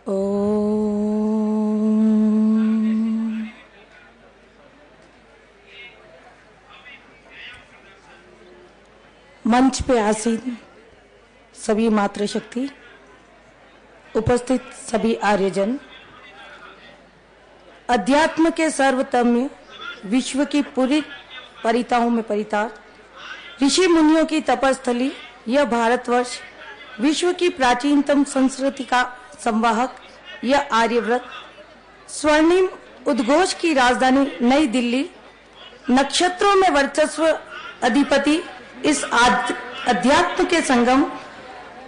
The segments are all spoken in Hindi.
ओम। मंच पे आसीन सभी मातृशक्ति, उपस्थित सभी आर्यजन, अध्यात्म के सर्वतम्य विश्व की पूरी परिताओं में परिता, ऋषि मुनियों की तपस्थली यह भारतवर्ष, विश्व की प्राचीनतम संस्कृति का संवाहक यह आर्यव्रत, स्वर्णिम उद्घोष की राजधानी नई दिल्ली, नक्षत्रों में वर्चस्व अधिपति इस अध्यात्म के संगम,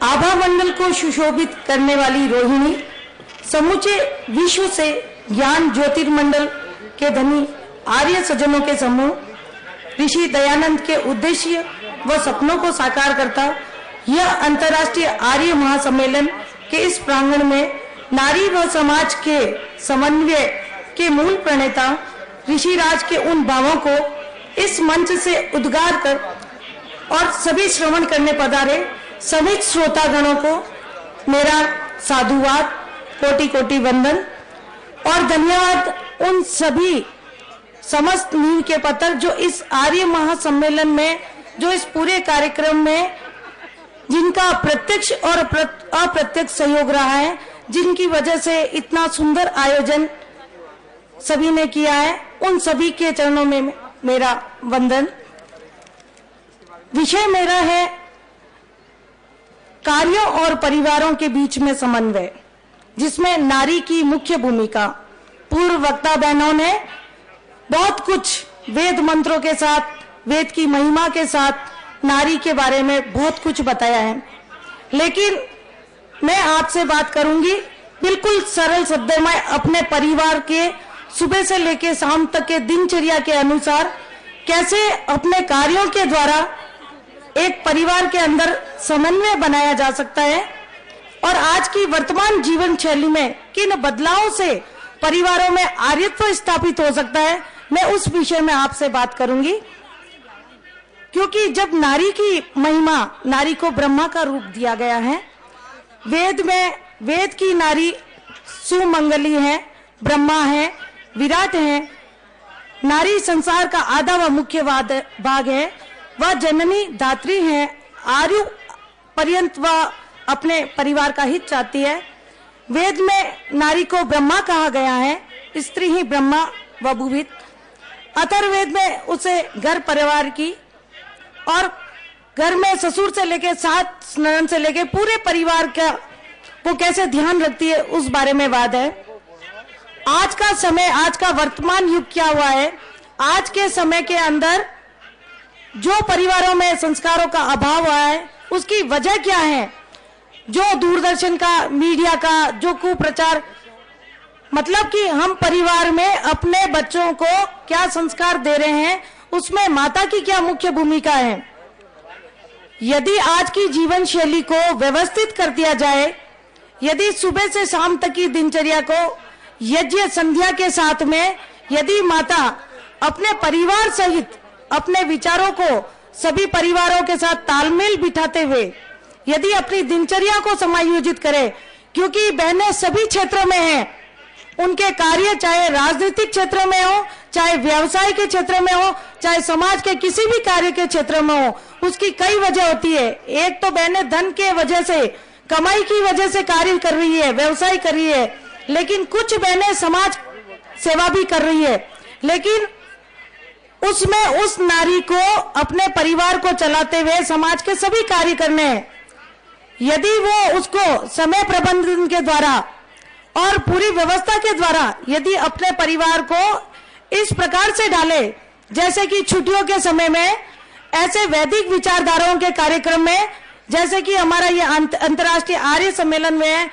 आभा मंडल को सुशोभित करने वाली रोहिणी, समूचे विश्व से ज्ञान ज्योतिर्मंडल के धनी आर्य सज्जनों के समूह, ऋषि दयानंद के उद्देश्य व सपनों को साकार करता यह अंतर्राष्ट्रीय आर्य महासम्मेलन के इस प्रांगण में नारी व समाज के समन्वय के मूल प्रणेता ऋषिराज के उन भावों को इस मंच से उद्गार कर और सभी श्रवण करने पधारे सभी श्रोतागणों को मेरा साधुवाद, कोटि कोटि वंदन और धन्यवाद। उन सभी समस्त नींव के पत्थर जो इस आर्य महासम्मेलन में, जो इस पूरे कार्यक्रम में जिनका प्रत्यक्ष और अप्रत्यक्ष सहयोग रहा है, जिनकी वजह से इतना सुंदर आयोजन सभी ने किया है, उन सभी के चरणों में मेरा वंदन। विषय मेरा है कार्यों और परिवारों के बीच में समन्वय, जिसमें नारी की मुख्य भूमिका। पूर्व वक्ता बहनों ने बहुत कुछ वेद मंत्रों के साथ, वेद की महिमा के साथ नारी के बारे में बहुत कुछ बताया है, लेकिन मैं आपसे बात करूंगी बिल्कुल सरल शब्दों में, अपने परिवार के सुबह से लेकर शाम तक के दिनचर्या के अनुसार कैसे अपने कार्यों के द्वारा एक परिवार के अंदर समन्वय बनाया जा सकता है और आज की वर्तमान जीवन शैली में किन बदलावों से परिवारों में आर्यत्व स्थापित हो सकता है, मैं उस विषय में आपसे बात करूंगी। क्योंकि जब नारी की महिमा, नारी को ब्रह्मा का रूप दिया गया है, वेद में वेद की नारी सुमंगली है, ब्रह्मा है, विराट है, नारी संसार का आधा व मुख्य भाग है, वह जननी दात्री है, आयु पर्यंत वह अपने परिवार का हित चाहती है। वेद में नारी को ब्रह्मा कहा गया है, स्त्री ही ब्रह्मा व भूवित। अथर्ववेद में उसे घर परिवार की और घर में ससुर से लेके सास ननद से लेके पूरे परिवार का वो कैसे ध्यान रखती है उस बारे में वाद है। आज का समय, आज का वर्तमान युग क्या हुआ है, आज के समय के अंदर जो परिवारों में संस्कारों का अभाव हुआ है उसकी वजह क्या है? जो दूरदर्शन का, मीडिया का जो कुप्रचार, मतलब कि हम परिवार में अपने बच्चों को क्या संस्कार दे रहे हैं, उसमें माता की क्या मुख्य भूमिका है। यदि आज की जीवन शैली को व्यवस्थित कर दिया जाए, यदि सुबह से शाम तक की दिनचर्या को यज्ञ संध्या के साथ में यदि माता अपने परिवार सहित अपने विचारों को सभी परिवारों के साथ तालमेल बिठाते हुए यदि अपनी दिनचर्या को समायोजित करे, क्योंकि बहनें सभी क्षेत्रों में हैं, उनके कार्य चाहे राजनीतिक क्षेत्र में हो, चाहे व्यवसाय के क्षेत्र में हो, चाहे समाज के किसी भी कार्य के क्षेत्र में हो, उसकी कई वजह होती है। एक तो बहनें धन के वजह से, कमाई की वजह से कार्य कर रही है, व्यवसाय कर रही है, लेकिन कुछ बहनें समाज सेवा भी कर रही है, लेकिन उसमें उस नारी को अपने परिवार को चलाते हुए समाज के सभी कार्य करने हैं। यदि वो उसको समय प्रबंधन के द्वारा और पूरी व्यवस्था के द्वारा यदि अपने परिवार को इस प्रकार से डाले, जैसे कि छुट्टियों के समय में ऐसे वैदिक विचारधाराओं के कार्यक्रम में, जैसे कि हमारा ये अंतर्राष्ट्रीय आर्य सम्मेलन में है,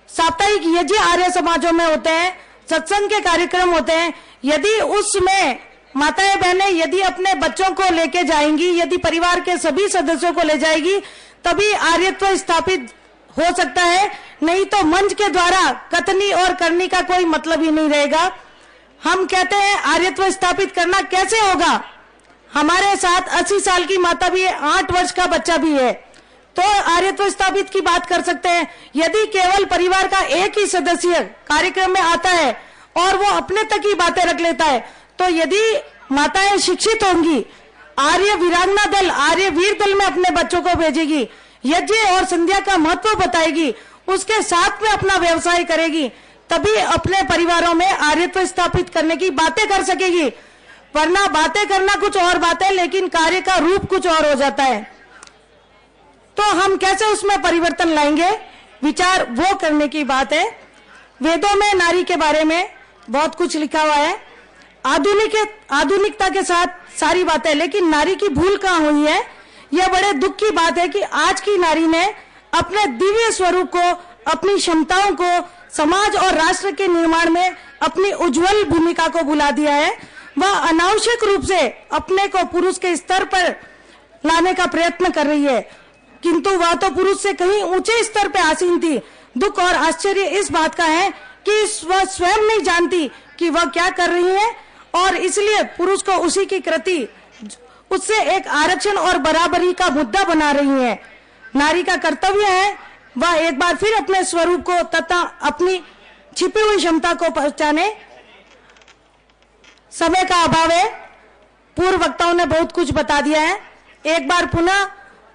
साप्ताहिक यज्ञ आर्य समाजों में होते हैं, सत्संग के कार्यक्रम होते हैं, यदि उसमें माताएं बहनें यदि अपने बच्चों को लेके जाएंगी, यदि परिवार के सभी सदस्यों को ले जाएगी, तभी आर्यत्व स्थापित हो सकता है। नहीं तो मंच के द्वारा कथनी और करनी का कोई मतलब ही नहीं रहेगा। हम कहते हैं आर्यत्व स्थापित करना कैसे होगा? हमारे साथ 80 साल की माता भी है, 8 वर्ष का बच्चा भी है, तो आर्यत्व स्थापित की बात कर सकते हैं। यदि केवल परिवार का एक ही सदस्य कार्यक्रम में आता है और वो अपने तक ही बातें रख लेता है, तो यदि माताएं शिक्षित होंगी, आर्य वीरांगना दल, आर्य वीर दल में अपने बच्चों को भेजेगी, यज्ञ और संध्या का महत्व बताएगी, उसके साथ में अपना व्यवसाय करेगी, तभी अपने परिवारों में आर्यत्व स्थापित करने की बातें कर सकेगी। वरना बातें करना कुछ और बात है, लेकिन कार्य का रूप कुछ और हो जाता है। तो हम कैसे उसमें परिवर्तन लाएंगे, विचार वो करने की बात है। वेदों में नारी के बारे में बहुत कुछ लिखा हुआ है, आधुनिकता के साथ सारी बातें, लेकिन नारी की भूल कहाँ हुई है? यह बड़े दुख की बात है कि आज की नारी ने अपने दिव्य स्वरूप को, अपनी क्षमताओं को समाज और राष्ट्र के निर्माण में अपनी उज्जवल भूमिका को भुला दिया है। वह अनावश्यक रूप से अपने को पुरुष के स्तर पर लाने का प्रयत्न कर रही है, किंतु वह तो पुरुष से कहीं ऊंचे स्तर पर आसीन थी। दुख और आश्चर्य इस बात का है कि वह स्वयं नहीं जानती कि वह क्या कर रही है, और इसलिए पुरुष को उसी की कृति उससे एक आरक्षण और बराबरी का मुद्दा बना रही है। नारी का कर्तव्य है वह एक बार फिर अपने स्वरूप को तथा अपनी छिपी हुई क्षमता को पहचाने। समय का अभाव है, पूर्व वक्ताओं ने बहुत कुछ बता दिया है। एक बार पुनः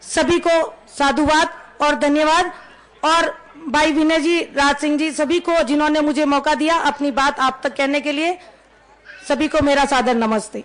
सभी को साधुवाद और धन्यवाद, और भाई विनय जी, राज सिंह जी, सभी को जिन्होंने मुझे मौका दिया अपनी बात आप तक कहने के लिए, सभी को मेरा सादर नमस्ते।